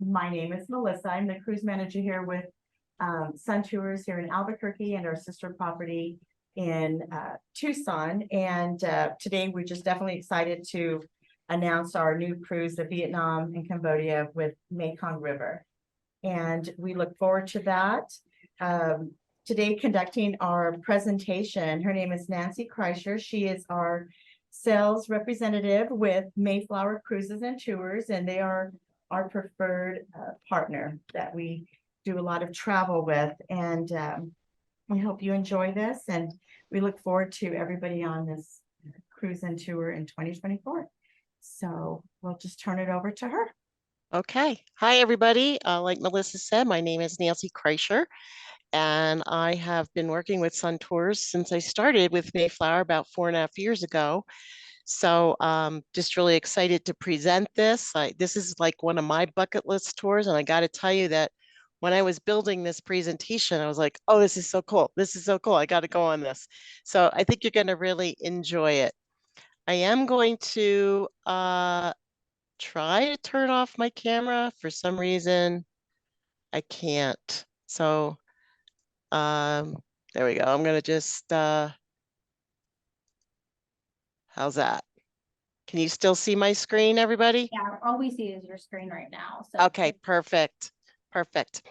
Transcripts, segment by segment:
My name is Melissa. I'm the cruise manager here with Sun Tours here in Albuquerque and our sister property in Tucson. And today we're just definitely excited to announce our new cruise to Vietnam and Cambodia with Mekong River. And we look forward to that. Today conducting our presentation, her name is Nancy Kreischer. She is our sales representative with Mayflower Cruises and Tours, and they are our preferred partner that we do a lot of travel with. And we hope you enjoy this, and we look forward to everybody on this cruise and tour in 2024. So we'll just turn it over to her. Okay. Hi, everybody. Like Melissa said, my name is Nancy Kreischer, and I have been working with Sun Tours since I started with Mayflower about 4.5 years ago. So just really excited to present this. This is like one of my bucket list tours, and I got to tell you that when I was building this presentation, I was like, oh, this is so cool. This is so cool. I got to go on this. So I think you're going to really enjoy it. I am going to try to turn off my camera. For some reason, I can't. So there we go. I'm going to just, how's that? Can you still see my screen, everybody? Yeah, all we see is your screen right now. So okay, perfect. Perfect.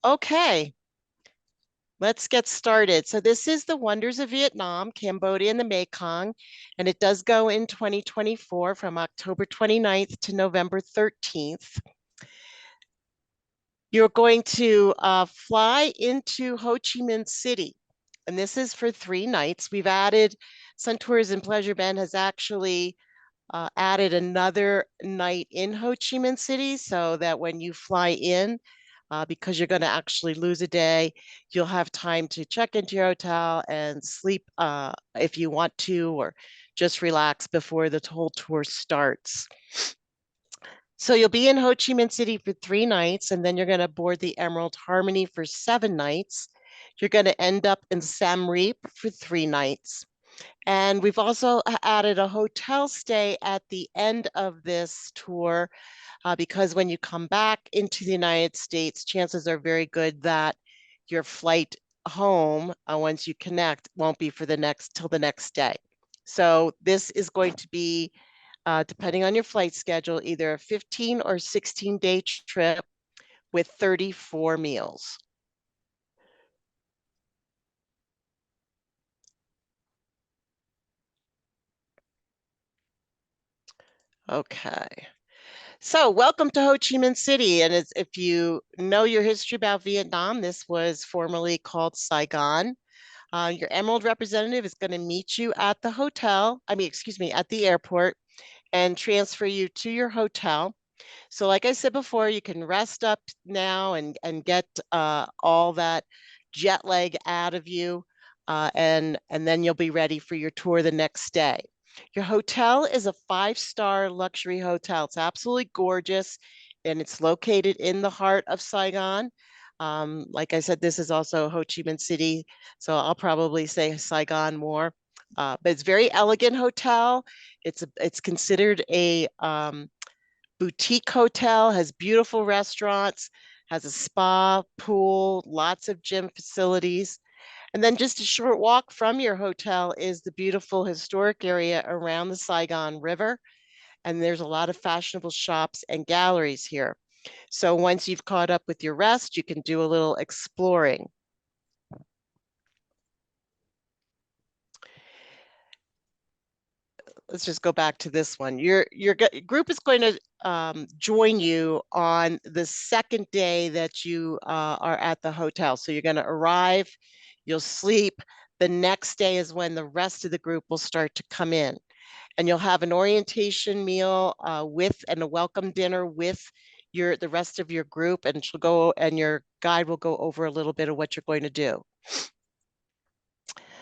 Okay, let's get started. So this is the Wonders of Vietnam, Cambodia, and the Mekong, and it does go in 2024 from October 29th to November 13th. You're going to fly into Ho Chi Minh City, and this is for 3 nights. We've added, Sun Tours and Pleasure Bend has actually added another night in Ho Chi Minh City so that when you fly in, because you're going to actually lose a day, you'll have time to check into your hotel and sleep if you want to, or just relax before the whole tour starts. So you'll be in Ho Chi Minh City for 3 nights, and then you're going to board the Emerald Harmony for 7 nights. You're going to end up in Siem Reap for 3 nights. And we've also added a hotel stay at the end of this tour because when you come back into the United States, chances are very good that your flight home, once you connect, won't be for till the next day. So this is going to be, depending on your flight schedule, either a 15 or 16-day trip with 34 meals. Okay. So welcome to Ho Chi Minh City. And if you know your history about Vietnam, this was formerly called Saigon. Your Emerald representative is going to meet you at the hotel, at the airport, and transfer you to your hotel. So like I said before, you can rest up now and get all that jet lag out of you, and then you'll be ready for your tour the next day. Your hotel is a 5-star luxury hotel. It's absolutely gorgeous, and it's located in the heart of Saigon. Like I said, this is also Ho Chi Minh City, so I'll probably say Saigon more. But it's a very elegant hotel. It's considered a boutique hotel, has beautiful restaurants, has a spa, pool, lots of gym facilities. And then just a short walk from your hotel is the beautiful historic area around the Saigon River. And there's a lot of fashionable shops and galleries here. So once you've caught up with your rest, you can do a little exploring. Let's just go back to this one. Your group is going to join you on the second day that you are at the hotel. So you're going to arrive, you'll sleep. The next day is when the rest of the group will start to come in. And you'll have an orientation meal and a welcome dinner with the rest of your group, and your guide will go over a little bit of what you're going to do.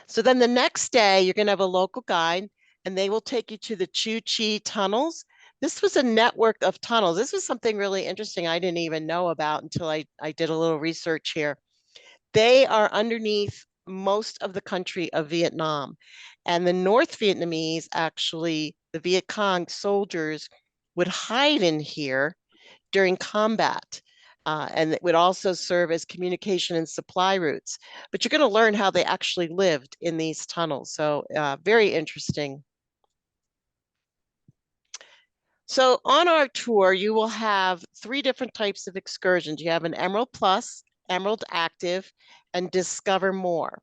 So then the next day, you're going to have a local guide, and they will take you to the Chu Chi tunnels. This was a network of tunnels. This was something really interesting I didn't even know about until I did a little research here. They are underneath most of the country of Vietnam. And the North Vietnamese, actually, the Viet Cong soldiers would hide in here during combat. And it would also serve as communication and supply routes. But you're going to learn how they actually lived in these tunnels. So very interesting. So on our tour, you will have 3 different types of excursions. You have an Emerald Plus, Emerald Active, and Discover More.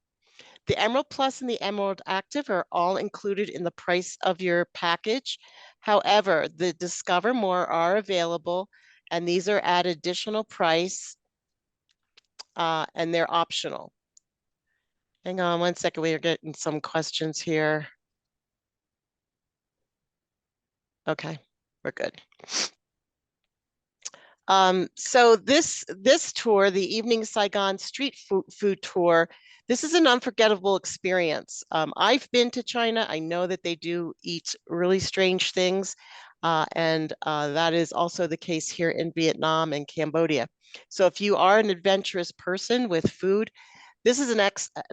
The Emerald Plus and the Emerald Active are all included in the price of your package. However, the Discover More are available, and these are at additional price, and they're optional. Hang on one second, we are getting some questions here. Okay, we're good. So this tour, the Evening Saigon Street Food Tour, this is an unforgettable experience. I've been to China. I know that they do eat really strange things, and that is also the case here in Vietnam and Cambodia. So if you are an adventurous person with food, this is an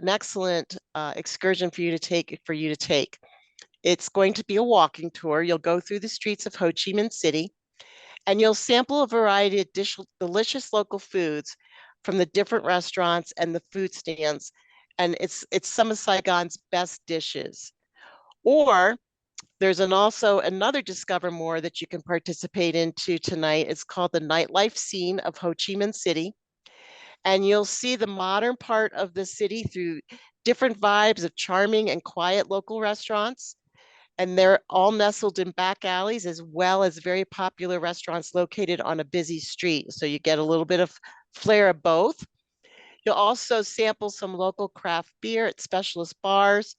excellent excursion for you to take. It's going to be a walking tour. You'll go through the streets of Ho Chi Minh City, and you'll sample a variety of delicious local foods from the different restaurants and the food stands. And it's some of Saigon's best dishes. Or there's also another Discover More that you can participate into tonight. It's called the Nightlife Scene of Ho Chi Minh City. And you'll see the modern part of the city through different vibes of charming and quiet local restaurants. And they're all nestled in back alleys, as well as very popular restaurants located on a busy street. So you get a little bit of flair of both. You'll also sample some local craft beer at specialist bars,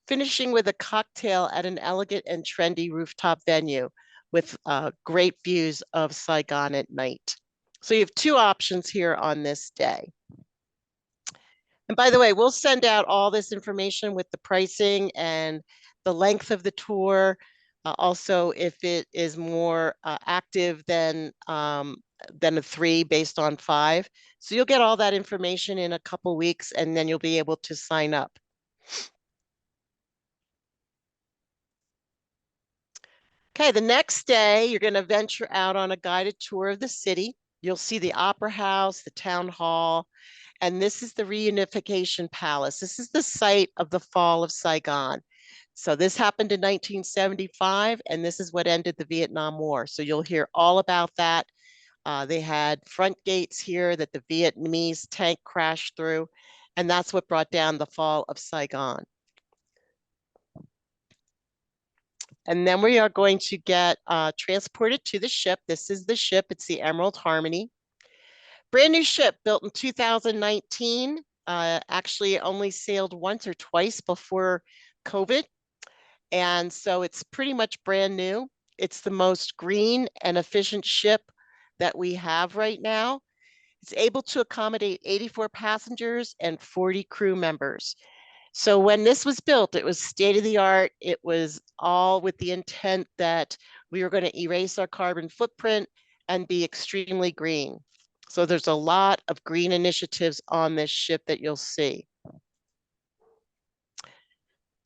finishing with a cocktail at an elegant and trendy rooftop venue with great views of Saigon at night. So you have 2 options here on this day. And by the way, we'll send out all this information with the pricing and the length of the tour. Also, if it is more active than a 3 based on 5. So you'll get all that information in a couple weeks, and then you'll be able to sign up. Okay, the next day, you're going to venture out on a guided tour of the city. You'll see the Opera House, the Town Hall, and this is the Reunification Palace. This is the site of the fall of Saigon. So this happened in 1975, and this is what ended the Vietnam War. So you'll hear all about that. They had front gates here that the Vietnamese tank crashed through, and that's what brought down the fall of Saigon. And then we are going to get transported to the ship. This is the ship. It's the Emerald Harmony. Brand new ship built in 2019. Actually only sailed once or twice before COVID. And so it's pretty much brand new. It's the most green and efficient ship that we have right now. It's able to accommodate 84 passengers and 40 crew members. So when this was built, it was state of the art. It was all with the intent that we were going to erase our carbon footprint and be extremely green. So there's a lot of green initiatives on this ship that you'll see.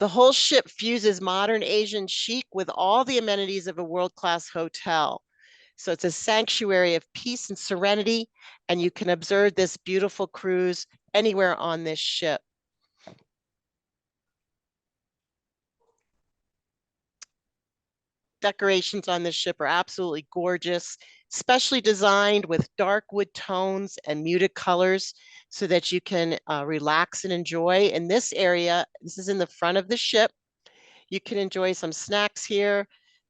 The whole ship fuses modern Asian chic with all the amenities of a world-class hotel. So it's a sanctuary of peace and serenity, and you can observe this beautiful cruise anywhere on this ship. Decorations on this ship are absolutely gorgeous, specially designed with dark wood tones and muted colors so that you can relax and enjoy. In this area, this is in the front of the ship, you can enjoy some snacks here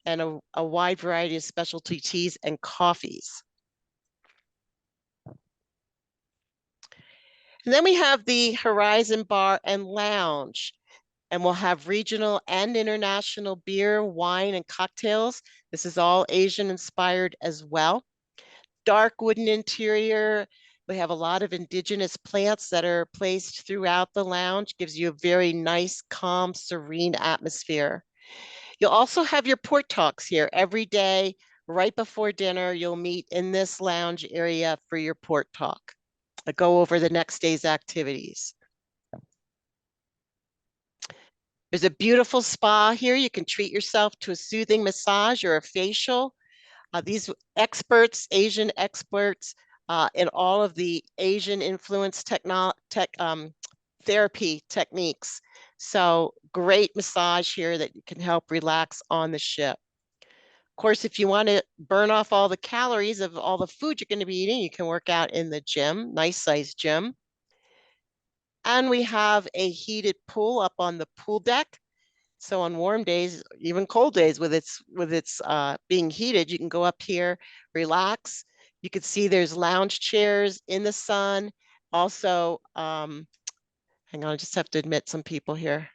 and a wide variety of specialty teas and coffees. And then we have the Horizon Bar and Lounge. And we'll have regional and international beer, wine, and cocktails. This is all Asian inspired as well. Dark wooden interior. We have a lot of indigenous plants that are placed throughout the lounge. Gives you a very nice, calm, serene atmosphere. You'll also have your port talks here every day. Right before dinner, you'll meet in this lounge area for your port talk. I'll go over the next day's activities. There's a beautiful spa here. You can treat yourself to a soothing massage or a facial. These experts, Asian experts, in all of the Asian influence therapy techniques. So great massage here that can help relax on the ship. Of course, if you want to burn off all the calories of all the food you're going to be eating, you can work out in the gym, nice sized gym. And we have a heated pool up on the pool deck. So on warm days, even cold days with its being heated, you can go up here, relax. You can see there's lounge chairs in the sun. Also, hang on, I just have to admit some people here.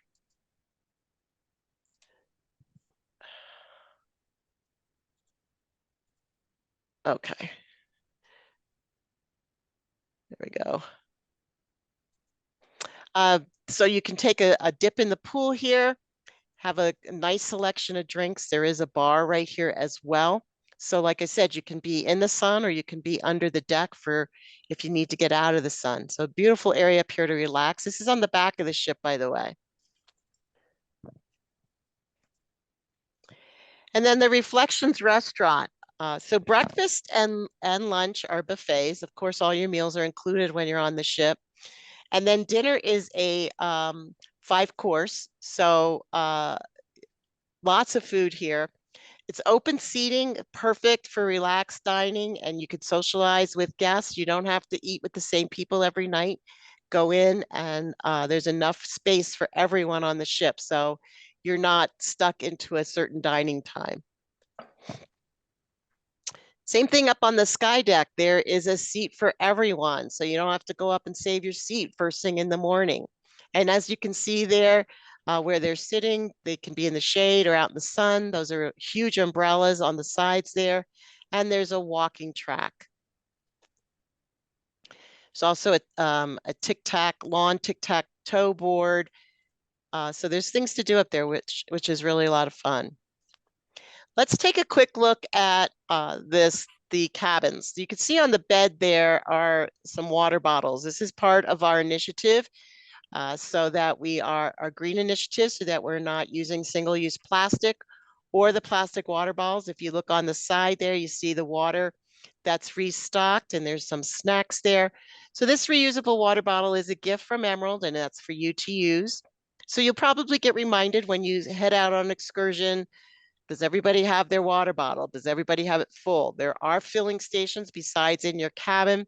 Okay. There we go. So you can take a dip in the pool here, have a nice selection of drinks. There is a bar right here as well. So like I said, you can be in the sun or you can be under the deck for if you need to get out of the sun. So beautiful area up here to relax. This is on the back of the ship, by the way. And then the Reflections restaurant. So breakfast and lunch are buffets. Of course, all your meals are included when you're on the ship. And then dinner is a 5-course. So lots of food here. It's open seating, perfect for relaxed dining, and you could socialize with guests. You don't have to eat with the same people every night. Go in and there's enough space for everyone on the ship. So you're not stuck into a certain dining time. Same thing up on the sky deck. There is a seat for everyone. So you don't have to go up and save your seat first thing in the morning. And as you can see there, where they're sitting, they can be in the shade or out in the sun. Those are huge umbrellas on the sides there. And there's a walking track. There's also a lawn tic-tac-toe board. So there's things to do up there, which is really a lot of fun. Let's take a quick look at the cabins. You can see on the bed there are some water bottles. This is part of our initiative so that we are our green initiative so that we're not using single-use plastic or the plastic water bottles. If you look on the side there, you see the water that's restocked and there's some snacks there. So this reusable water bottle is a gift from Emerald and that's for you to use. So you'll probably get reminded when you head out on an excursion. Does everybody have their water bottle? Does everybody have it full? There are filling stations besides in your cabin.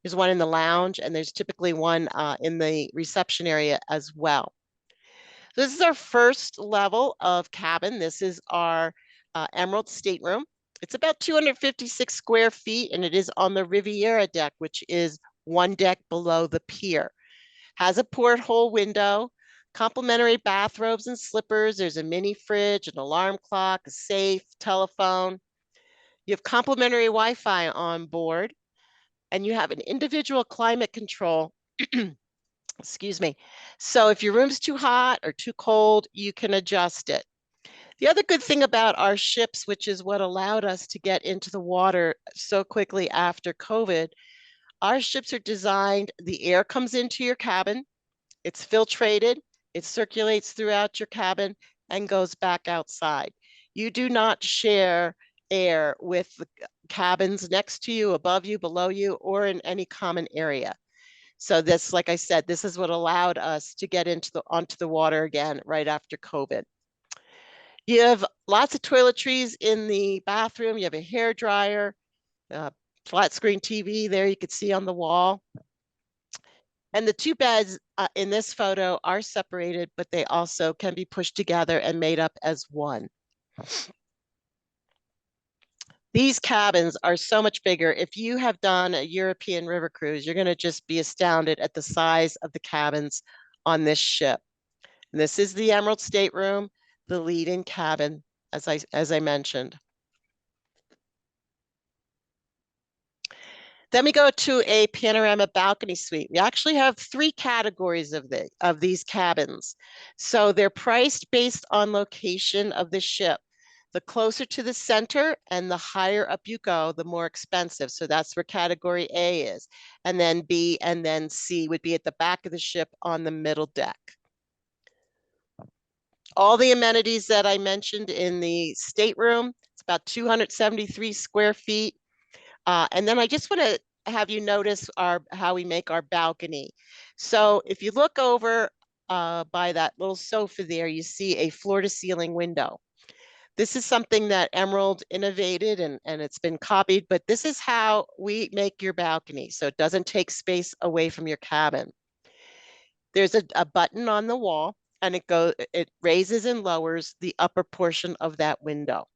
There's one in the lounge and there's typically one in the reception area as well. So this is our first level of cabin. This is our Emerald stateroom. It's about 256 square feet and it is on the Riviera deck, which is one deck below the pier. Has a porthole window, complimentary bathrobes and slippers. There's a mini fridge, an alarm clock, a safe, telephone. You have complimentary Wi-Fi on board, and you have an individual climate control. Excuse me. So if your room's too hot or too cold, you can adjust it. The other good thing about our ships, which is what allowed us to get into the water so quickly after COVID, our ships are designed, the air comes into your cabin, it's filtrated, it circulates throughout your cabin and goes back outside. You do not share air with the cabins next to you, above you, below you, or in any common area. So this, like I said, this is what allowed us to get onto the water again right after COVID. You have lots of toiletries in the bathroom. You have a hair dryer, flat screen TV there you could see on the wall. And the two beds in this photo are separated, but they also can be pushed together and made up as one. These cabins are so much bigger. If you have done a European river cruise, you're going to just be astounded at the size of the cabins on this ship. And this is the Emerald stateroom, the lead-in cabin, as I mentioned. Then we go to a panorama balcony suite. We actually have 3 categories of these cabins. So they're priced based on location of the ship. The closer to the center and the higher up you go, the more expensive. So that's where category A is. And then B and then C would be at the back of the ship on the middle deck. All the amenities that I mentioned in the stateroom, it's about 273 square feet. And then I just want to have you notice how we make our balcony. So if you look over by that little sofa there, you see a floor to ceiling window. This is something that Emerald innovated and it's been copied, but this is how we make your balcony. So it doesn't take space away from your cabin. There's a button on the wall and it raises and lowers the upper portion of that window.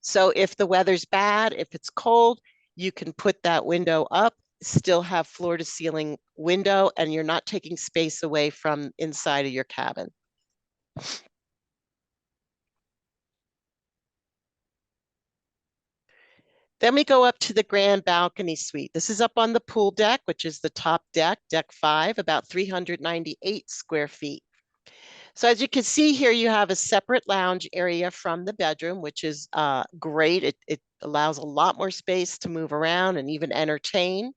So if the weather's bad, if it's cold, you can put that window up, still have floor to ceiling window, and you're not taking space away from inside of your cabin. Then we go up to the grand balcony suite. This is up on the pool deck, which is the top deck, deck 5, about 398 square feet. So as you can see here, you have a separate lounge area from the bedroom, which is great. It allows a lot more space to move around and even entertain.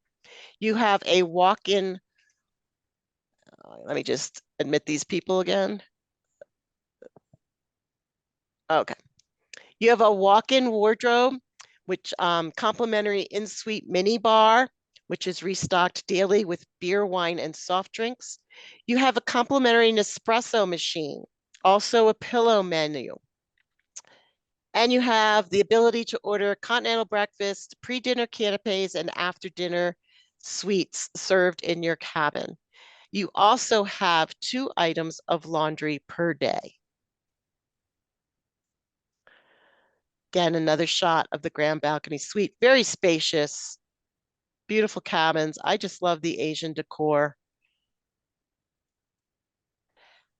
You have a walk-in, let me just admit these people again. Okay. You have a walk-in wardrobe, which complimentary in-suite mini bar, which is restocked daily with beer, wine, and soft drinks. You have a complimentary Nespresso machine, also a pillow menu. And you have the ability to order continental breakfast, pre-dinner canapes, and after-dinner sweets served in your cabin. You also have 2 items of laundry per day. Again, another shot of the grand balcony suite. Very spacious, beautiful cabins. I just love the Asian decor.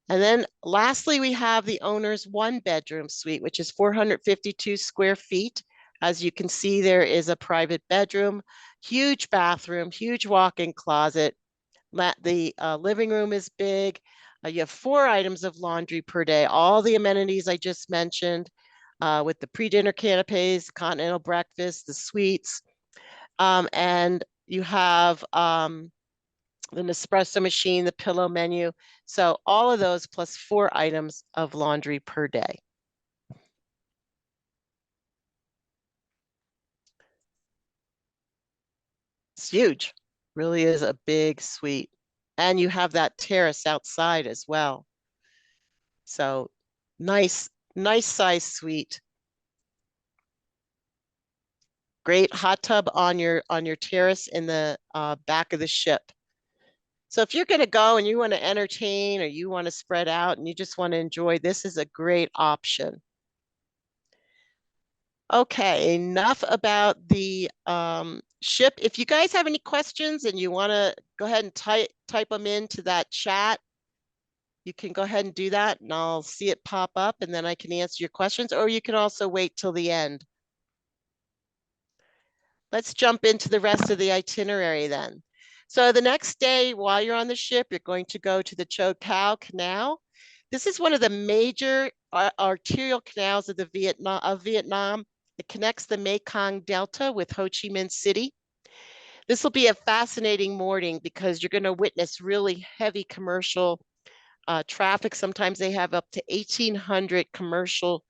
And then lastly, we have the owner's 1-bedroom suite, which is 452 square feet. As you can see, there is a private bedroom, huge bathroom, huge walk-in closet. The living room is big. You have 4 items of laundry per day, all the amenities I just mentioned, with the pre-dinner canapes, continental breakfast, the suites. And you have the Nespresso machine, the pillow menu. So all of those plus 4 items of laundry per day. It's huge, really is a big suite. And you have that terrace outside as well. So nice size suite. Great hot tub on your terrace in the back of the ship. So if you're going to go and you want to entertain or you want to spread out and you just want to enjoy, this is a great option. Okay, enough about the ship. If you guys have any questions and you want to go ahead and type them into that chat, you can go ahead and do that and I'll see it pop up and then I can answer your questions, or you can also wait till the end. Let's jump into the rest of the itinerary then. So the next day, while you're on the ship, you're going to go to the Cho Cao Canal. This is one of the major arterial canals of Vietnam. It connects the Mekong Delta with Ho Chi Minh City. This will be a fascinating morning because you're going to witness really heavy commercial traffic. Sometimes they have up to 1,800 commercial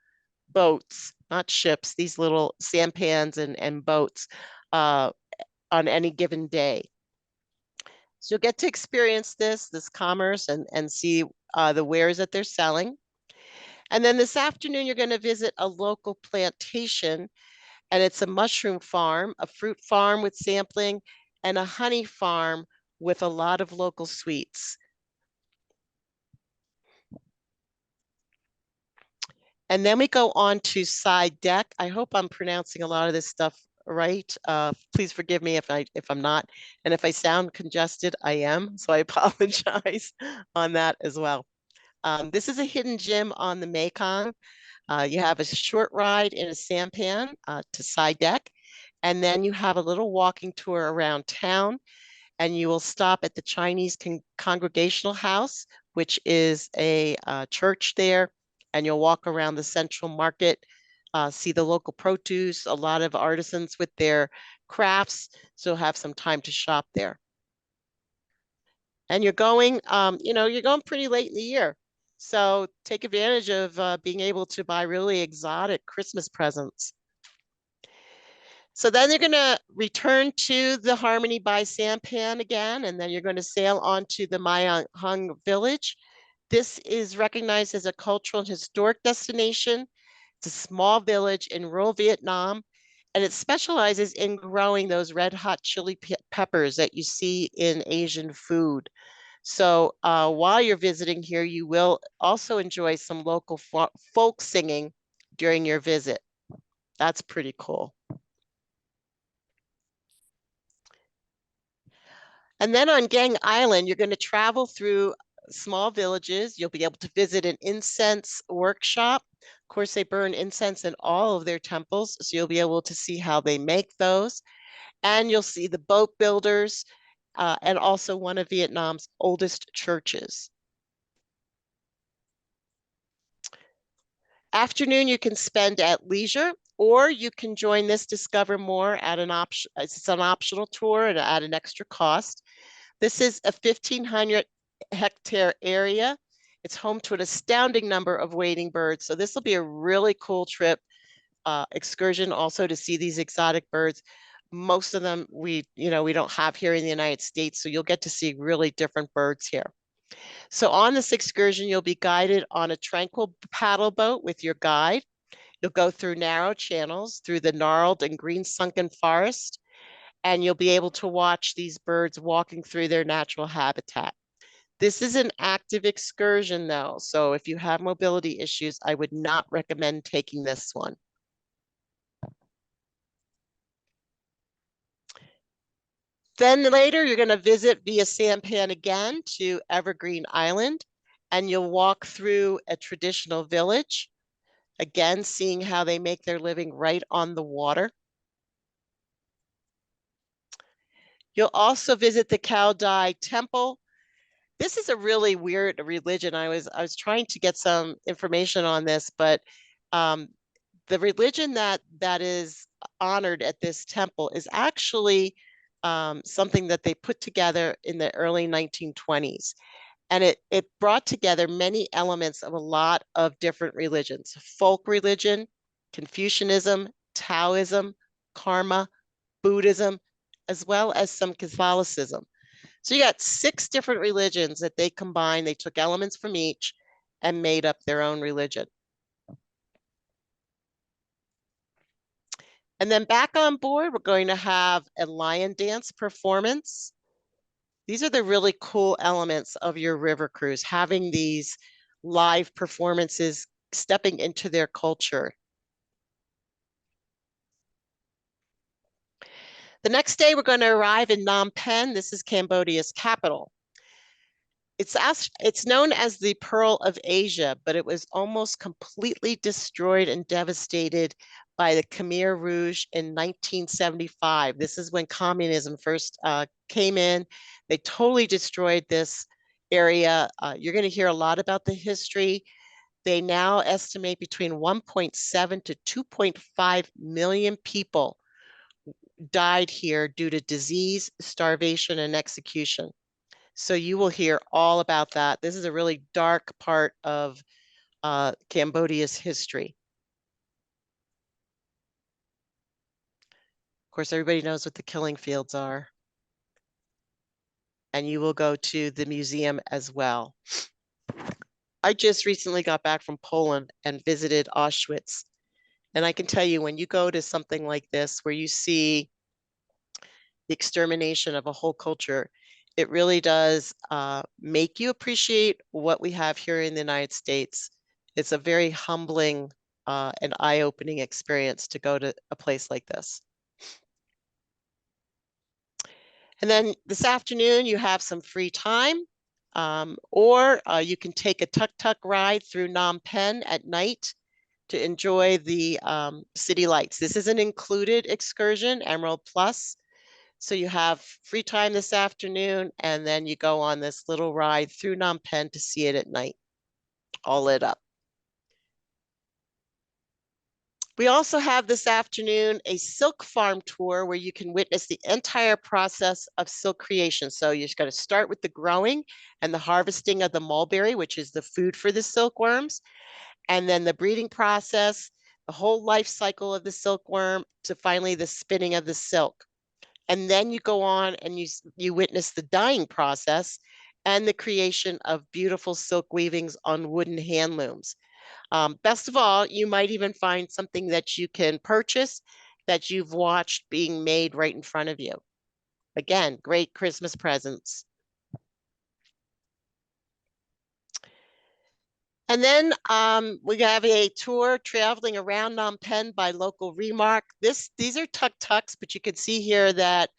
boats, not ships, these little sampans and boats on any given day. So you'll get to experience this commerce and see the wares that they're selling. And then this afternoon, you're going to visit a local plantation, and it's a mushroom farm, a fruit farm with sampling, and a honey farm with a lot of local sweets. And then we go on to side deck. I hope I'm pronouncing a lot of this stuff right. Please forgive me if I'm not. And if I sound congested, I am. So I apologize on that as well. This is a hidden gem on the Mekong. You have a short ride in a sampan to side deck. And then you have a little walking tour around town. And you will stop at the Chinese Congregational House, which is a church there. And you'll walk around the central market, see the local produce, a lot of artisans with their crafts. So you'll have some time to shop there. And you're going, you're going pretty late in the year. So take advantage of being able to buy really exotic Christmas presents. So then you're going to return to the Harmony by Sampan again, and then you're going to sail onto the Mai Hung village. This is recognized as a cultural and historic destination. It's a small village in rural Vietnam, and it specializes in growing those red hot chili peppers that you see in Asian food. So while you're visiting here, you will also enjoy some local folk singing during your visit. That's pretty cool. And then on Gang Island, you're going to travel through small villages. You'll be able to visit an incense workshop. Of course, they burn incense in all of their temples, so you'll be able to see how they make those. And you'll see the boat builders and also one of Vietnam's oldest churches. Afternoon you can spend at leisure, or you can join this Discover More at an option. It's an optional tour and at an extra cost. This is a 1,500 hectare area. It's home to an astounding number of wading birds. So this will be a really cool trip, excursion also to see these exotic birds. Most of them we don't have here in the United States, so you'll get to see really different birds here. So on this excursion, you'll be guided on a tranquil paddle boat with your guide. You'll go through narrow channels, through the gnarled and green sunken forest, and you'll be able to watch these birds walking through their natural habitat. This is an active excursion though, so if you have mobility issues, I would not recommend taking this one. Then later, you're going to visit via Sampan again to Evergreen Island, and you'll walk through a traditional village, again, seeing how they make their living right on the water. You'll also visit the Cao Dai Temple. This is a really weird religion. I was trying to get some information on this, but the religion that is honored at this temple is actually something that they put together in the early 1920s. And it brought together many elements of a lot of different religions: folk religion, Confucianism, Taoism, Karma, Buddhism, as well as some Catholicism. So you got 6 different religions that they combined. They took elements from each and made up their own religion. And then back on board, we're going to have a lion dance performance. These are the really cool elements of your river cruise, having these live performances, stepping into their culture. The next day, we're going to arrive in Phnom Penh. This is Cambodia's capital. It's known as the Pearl of Asia, but it was almost completely destroyed and devastated by the Khmer Rouge in 1975. This is when communism first came in. They totally destroyed this area. You're going to hear a lot about the history. They now estimate between 1.7 to 2.5 million people died here due to disease, starvation, and execution. So you will hear all about that. This is a really dark part of Cambodia's history. Of course, everybody knows what the killing fields are. And you will go to the museum as well. I just recently got back from Poland and visited Auschwitz. And I can tell you, when you go to something like this, where you see the extermination of a whole culture, it really does make you appreciate what we have here in the United States. It's a very humbling and eye-opening experience to go to a place like this. And then this afternoon, you have some free time, or you can take a tuk-tuk ride through Phnom Penh at night to enjoy the city lights. This is an included excursion, Emerald Plus. So you have free time this afternoon, and then you go on this little ride through Phnom Penh to see it at night, all lit up. We also have this afternoon a silk farm tour where you can witness the entire process of silk creation. So you're just going to start with the growing and the harvesting of the mulberry, which is the food for the silkworms, and then the breeding process, the whole life cycle of the silkworm, to finally the spinning of the silk. And then you go on and you witness the dyeing process and the creation of beautiful silk weavings on wooden hand looms. Best of all, you might even find something that you can purchase that you've watched being made right in front of you. Again, great Christmas presents. And then we have a tour traveling around Phnom Penh by local remark. These are tuk-tuks, but you can see here that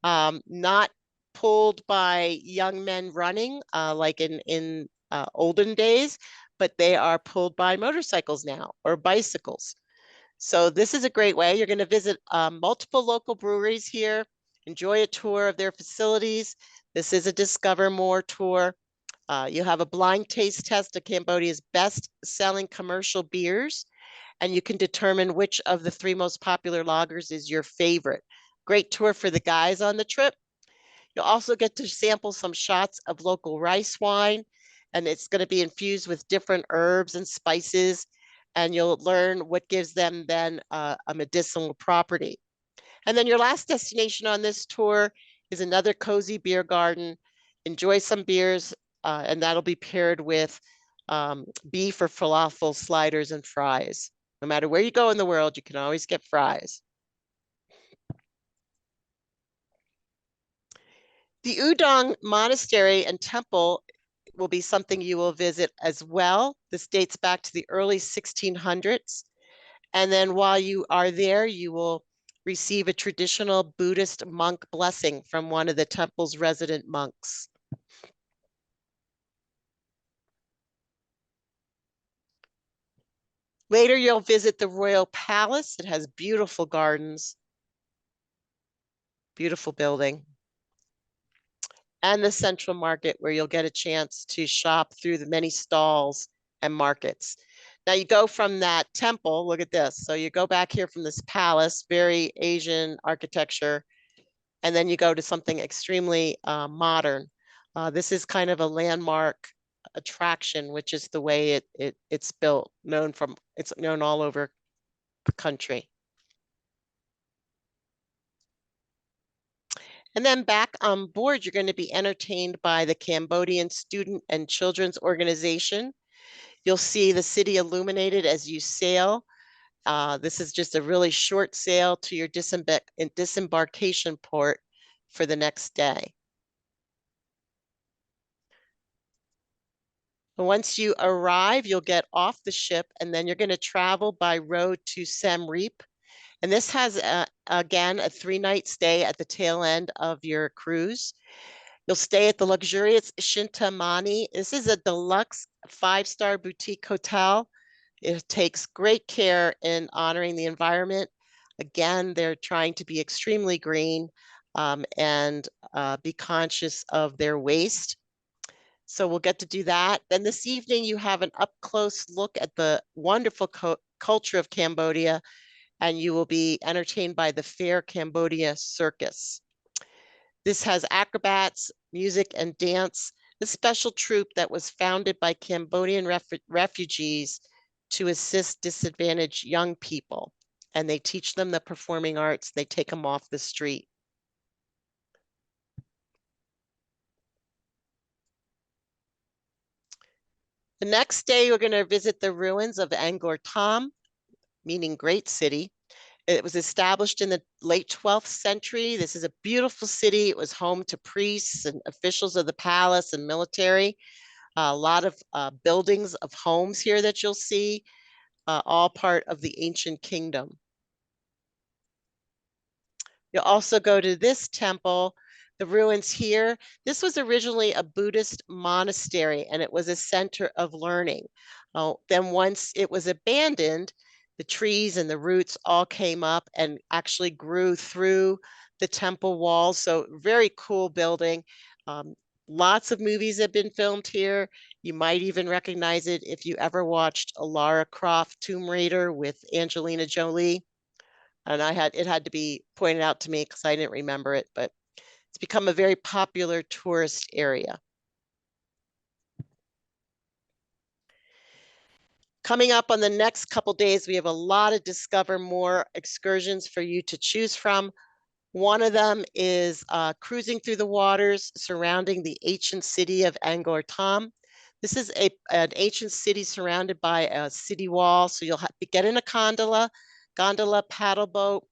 not pulled by young men running like in olden days, but they are pulled by motorcycles now or bicycles. So this is a great way. You're going to visit multiple local breweries here, enjoy a tour of their facilities. This is a Discover More tour. You have a blind taste test of Cambodia's best-selling commercial beers, and you can determine which of the 3 most popular lagers is your favorite. Great tour for the guys on the trip. You'll also get to sample some shots of local rice wine, and it's going to be infused with different herbs and spices, and you'll learn what gives them then a medicinal property. And then your last destination on this tour is another cozy beer garden. Enjoy some beers, and that'll be paired with beef or falafel sliders and fries. No matter where you go in the world, you can always get fries. The Udong Monastery and Temple will be something you will visit as well. This dates back to the early 1600s. And then while you are there, you will receive a traditional Buddhist monk blessing from one of the temple's resident monks. Later, you'll visit the Royal Palace. It has beautiful gardens, beautiful building, and the Central Market, where you'll get a chance to shop through the many stalls and markets. Now you go from that temple, look at this. So you go back here from this palace, very Asian architecture, and then you go to something extremely modern. This is kind of a landmark attraction, which is the way it's built, it's known all over the country. And then back on board, you're going to be entertained by the Cambodian Student and Children's Organization. You'll see the city illuminated as you sail. This is just a really short sail to your disembarkation port for the next day. Once you arrive, you'll get off the ship, and then you're going to travel by road to Siem Reap. And this has, again, a 3-night stay at the tail end of your cruise. You'll stay at the luxurious Shintamani. This is a deluxe 5-star boutique hotel. It takes great care in honoring the environment. Again, they're trying to be extremely green and be conscious of their waste. So we'll get to do that. Then this evening, you have an up-close look at the wonderful culture of Cambodia, and you will be entertained by the Fair Cambodia Circus. This has acrobats, music, and dance, the special troupe that was founded by Cambodian refugees to assist disadvantaged young people. And they teach them the performing arts. They take them off the street. The next day, we're going to visit the ruins of Angkor Thom, meaning great city. It was established in the late 12th century. This is a beautiful city. It was home to priests and officials of the palace and military. A lot of buildings of homes here that you'll see, all part of the ancient kingdom. You'll also go to this temple, the ruins here. This was originally a Buddhist monastery, and it was a center of learning. Then once it was abandoned, the trees and the roots all came up and actually grew through the temple walls. So very cool building. Lots of movies have been filmed here. You might even recognize it if you ever watched a Lara Croft Tomb Raider with Angelina Jolie. And it had to be pointed out to me because I didn't remember it, but it's become a very popular tourist area. Coming up on the next couple days, we have a lot of Discover More excursions for you to choose from. One of them is cruising through the waters surrounding the ancient city of Angkor Thom. This is an ancient city surrounded by a city wall. So you'll get in a gondola paddle boat,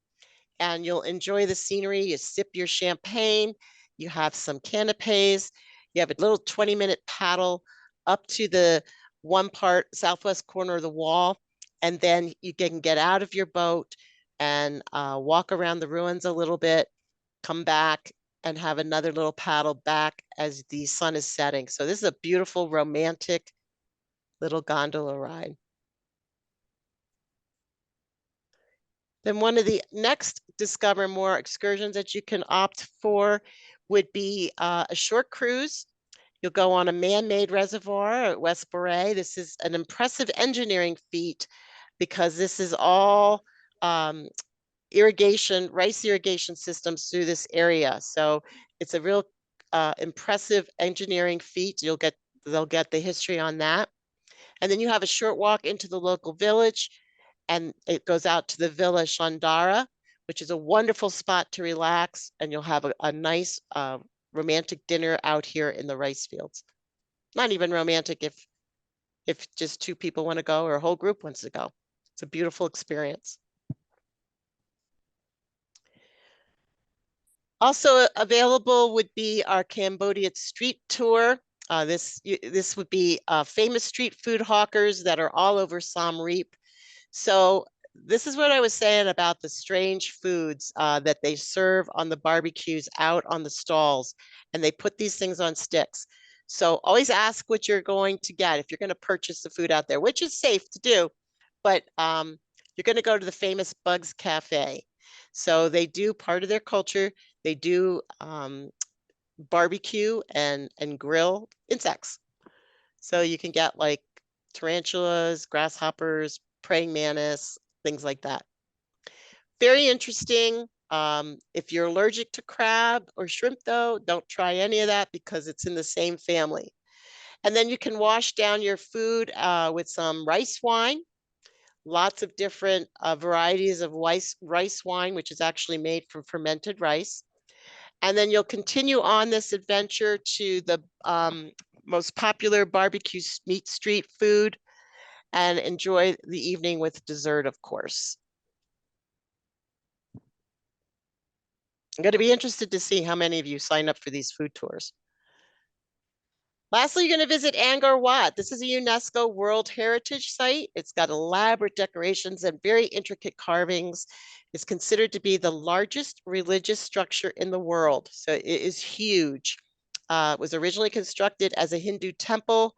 and you'll enjoy the scenery. You sip your champagne, you have some canapes, you have a little 20-minute paddle up to the one part southwest corner of the wall, and then you can get out of your boat and walk around the ruins a little bit, come back and have another little paddle back as the sun is setting. So this is a beautiful, romantic little gondola ride. Then one of the next Discover More excursions that you can opt for would be a short cruise. You'll go on a man-made reservoir at West Boray. This is an impressive engineering feat because this is all rice irrigation systems through this area. So it's a real impressive engineering feat. They'll get the history on that. And then you have a short walk into the local village, and it goes out to the Villa Shandara, which is a wonderful spot to relax, and you'll have a nice romantic dinner out here in the rice fields. Not even romantic if just two people want to go or a whole group wants to go. It's a beautiful experience. Also available would be our Cambodia street tour. This would be famous street food hawkers that are all over Siem Reap. So this is what I was saying about the strange foods that they serve on the barbecues out on the stalls, and they put these things on sticks. So always ask what you're going to get if you're going to purchase the food out there, which is safe to do, but you're going to go to the famous Bugs Cafe. So they do, part of their culture, they do barbecue and grill insects. So you can get like tarantulas, grasshoppers, praying mantis, things like that. Very interesting. If you're allergic to crab or shrimp though, don't try any of that because it's in the same family. And then you can wash down your food with some rice wine. Lots of different varieties of rice wine, which is actually made from fermented rice. And then you'll continue on this adventure to the most popular barbecue meat street food and enjoy the evening with dessert, of course. I'm going to be interested to see how many of you sign up for these food tours. Lastly, you're going to visit Angkor Wat. This is a UNESCO World Heritage Site. It's got elaborate decorations and very intricate carvings. It's considered to be the largest religious structure in the world. So it is huge. It was originally constructed as a Hindu temple.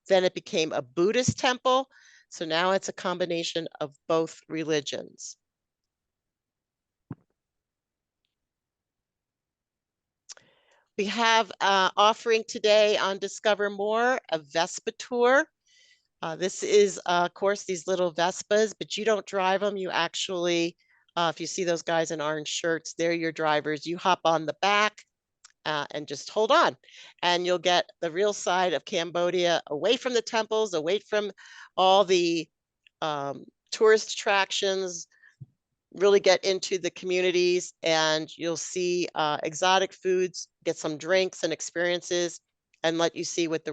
Then it became a Buddhist temple. So now it's a combination of both religions. We have offering today on Discover More, a Vespa tour. This is, of course, these little Vespas, but you don't drive them. You actually, if you see those guys in orange shirts, they're your drivers. You hop on the back and just hold on. And you'll get the real side of Cambodia, away from the temples, away from all the tourist attractions, really get into the communities, and you'll see exotic foods, get some drinks and experiences, and let you see what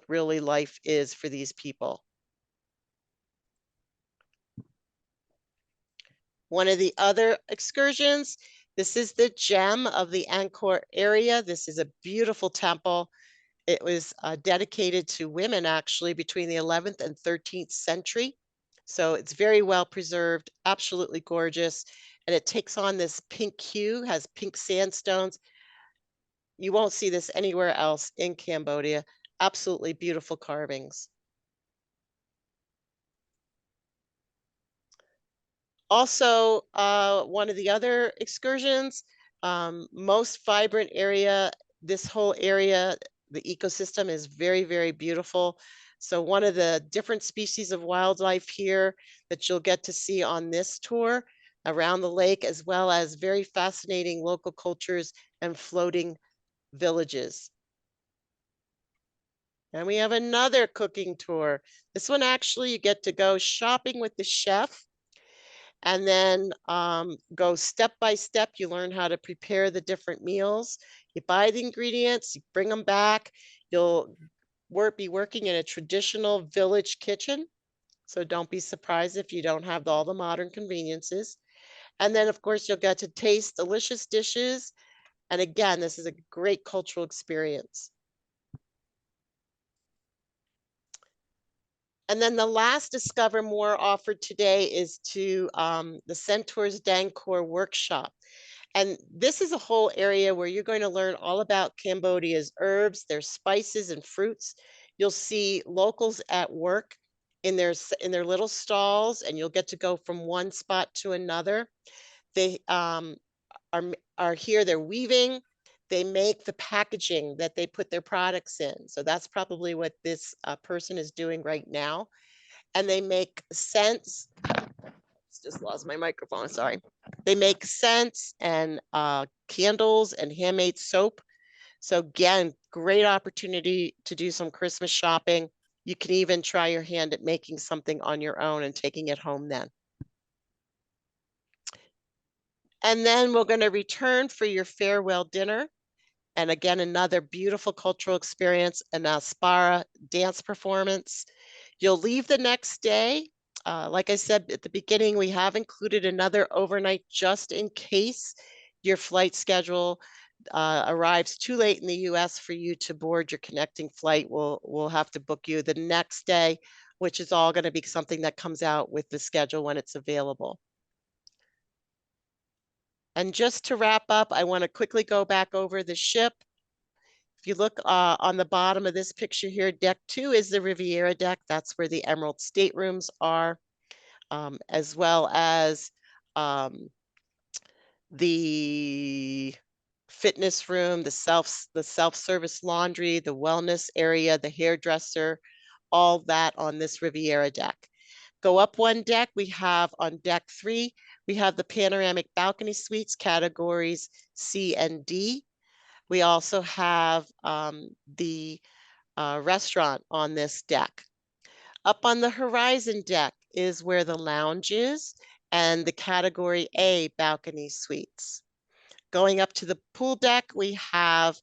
really life is for these people. One of the other excursions, this is the gem of the Angkor area. This is a beautiful temple. It was dedicated to women actually between the 11th and 13th century. So it's very well preserved, absolutely gorgeous. And it takes on this pink hue, has pink sandstones. You won't see this anywhere else in Cambodia. Absolutely beautiful carvings. Also, one of the other excursions, most vibrant area, this whole area, the ecosystem is very, very beautiful. So one of the different species of wildlife here that you'll get to see on this tour around the lake, as well as very fascinating local cultures and floating villages. And we have another cooking tour. This one actually you get to go shopping with the chef and then go step by step. You learn how to prepare the different meals. You buy the ingredients, you bring them back. You'll be working in a traditional village kitchen. So don't be surprised if you don't have all the modern conveniences. And then of course you'll get to taste delicious dishes. And again, this is a great cultural experience. And then the last Discover More offered today is to the Centaur's Dancore workshop. And this is a whole area where you're going to learn all about Cambodia's herbs, their spices and fruits. You'll see locals at work in their little stalls, and you'll get to go from one spot to another. They are here, they're weaving. They make the packaging that they put their products in. So that's probably what this person is doing right now. And they make scents. Just lost my microphone, sorry. They make scents and candles and handmade soap. So again, great opportunity to do some Christmas shopping. You can even try your hand at making something on your own and taking it home then. And then we're going to return for your farewell dinner. And again, another beautiful cultural experience, an Aspara dance performance. You'll leave the next day. Like I said at the beginning, we have included another overnight just in case your flight schedule arrives too late in the US for you to board your connecting flight. We'll have to book you the next day, which is all going to be something that comes out with the schedule when it's available. And just to wrap up, I want to quickly go back over the ship. If you look on the bottom of this picture here, deck 2 is the Riviera deck. That's where the Emerald staterooms are, as well as the fitness room, the self-service laundry, the wellness area, the hairdresser, all that on this Riviera deck. Go up one deck, we have on deck 3, we have the panoramic balcony suites categories C and D. We also have the restaurant on this deck. Up on the horizon deck is where the lounge is and the category A balcony suites. Going up to the pool deck, we have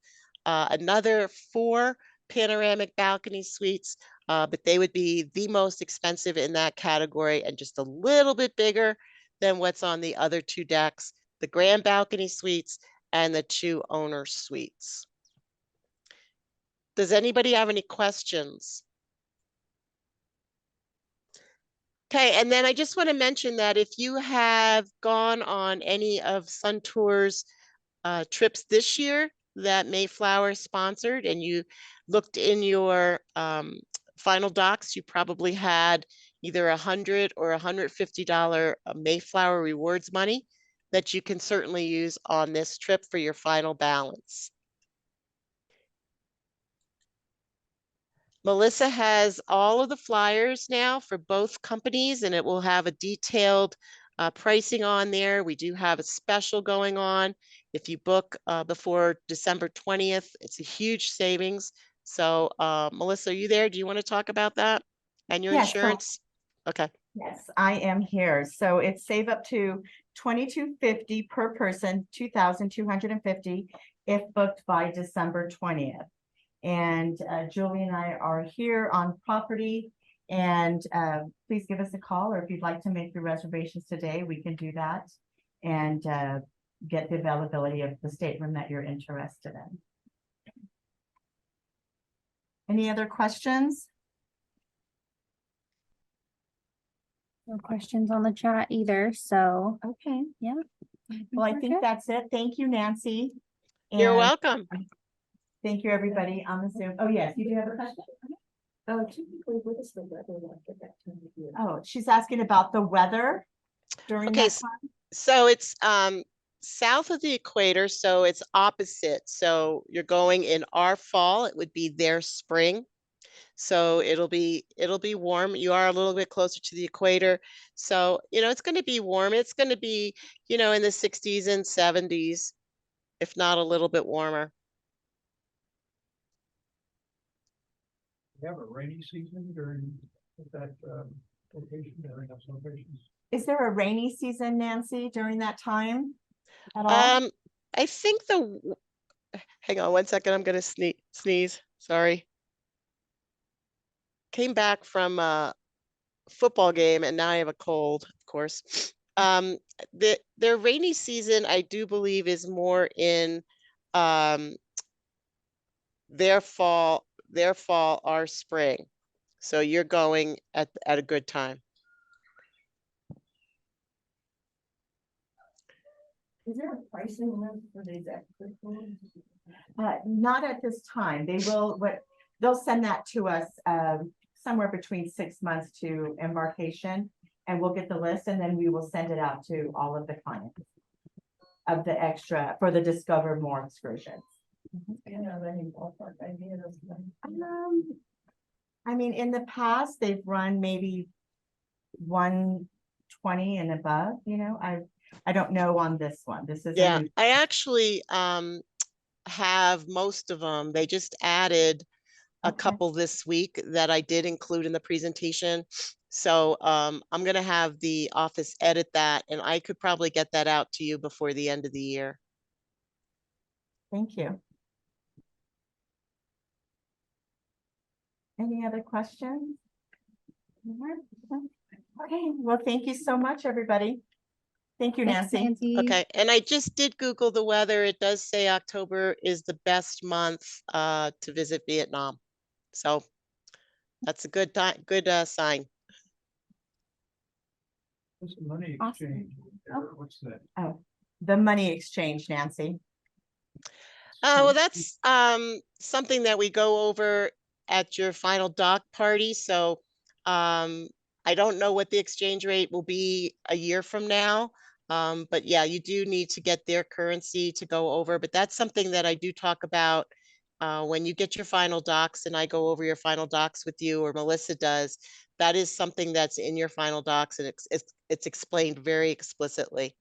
another 4 panoramic balcony suites, but they would be the most expensive in that category and just a little bit bigger than what's on the other 2 decks, the grand balcony suites and the 2 owner suites. Does anybody have any questions? Okay, and then I just want to mention that if you have gone on any of Suntour's trips this year that Mayflower sponsored and you looked in your final docs, you probably had either $100 or $150 Mayflower rewards money that you can certainly use on this trip for your final balance. Melissa has all of the flyers now for both companies, and it will have a detailed pricing on there. We do have a special going on. If you book before December 20th, it's a huge savings. So Melissa, are you there? Do you want to talk about that and your insurance? Okay. Yes, I am here. So it's save up to $2,250 per person, $2,250 if booked by December 20th. And Julie and I are here on property, and please give us a call, or if you'd like to make the reservations today, we can do that and get the availability of the stateroom that you're interested in. Any other questions? No questions on the chat either, so. Okay. Yeah. Well, I think that's it. Thank you, Nancy. You're And welcome. thank you, everybody on the Zoom. Oh, yes, you do have a question? Oh, what is the weather like at that time of year? Oh, she's asking about the weather during Okay, that time. so it's south of the equator, so it's opposite. So you're going in our fall, it would be their spring. So it'll be warm. You are a little bit closer to the equator. So, it's going to be warm. It's going to be, in the 60s and 70s, if not a little bit warmer. We have a rainy season during that location, during those locations. Is there a rainy season, Nancy, during that time at all? I think hang on one second. I'm going to sneeze. Sorry. Came back from a football game and now I have a cold, of course. Their rainy season, I do believe, is more in their fall, our spring. So you're going at a good time. Is there a pricing list for these excursions? Not at this time. They'll send that to us somewhere between 6 months to embarkation, and we'll get the list, and then we will send it out to all of the clients of the extra for the Discover More excursions. Any ballpark idea? I mean, in the past, they've run maybe 120 and above, I don't know on this one. This is Yeah, I actually have most of them. They just added a couple this week that I did include in the presentation. So I'm going to have the office edit that, and I could probably get that out to you before the end of the year. Thank you. Any other questions? Okay, well, thank you so much, everybody. Thank you, Thanks, Nancy. Nancy. Okay, and I just did Google the weather. It does say October is the best month to visit Vietnam. So that's a good time, good sign. What's the money Awesome. exchange? What's that? Oh, the money exchange, Nancy. Well, that's something that we go over at your final doc party. So I don't know what the exchange rate will be a year from now. But yeah, you do need to get their currency to go over. But that's something that I do talk about when you get your final docs and I go over your final docs with you, or Melissa does. That is something that's in your final docs, and it's explained very explicitly.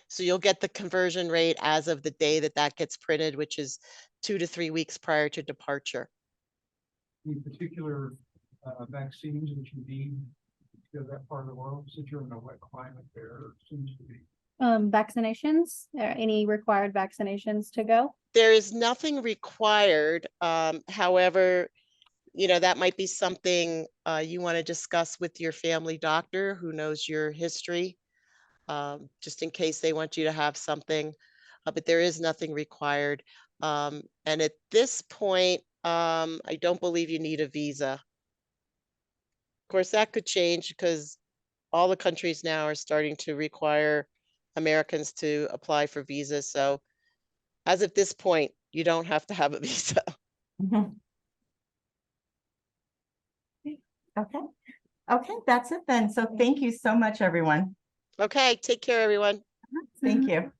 So you'll get the conversion rate as of the day that gets printed, which is 2 to 3 weeks prior to departure. Any particular vaccines that you need to go to that part of the world, since you're in a wet climate there, seems to be? Vaccinations, any required vaccinations to go? There is nothing required. However, that might be something you want to discuss with your family doctor who knows your history, just in case they want you to have something, but there is nothing required. And at this point, I don't believe you need a visa. Of course, that could change because all the countries now are starting to require Americans to apply for visas. So as of this point, you don't have to have a visa. Okay, that's it then. So thank you so much, everyone. Okay, take care, everyone. Thank you.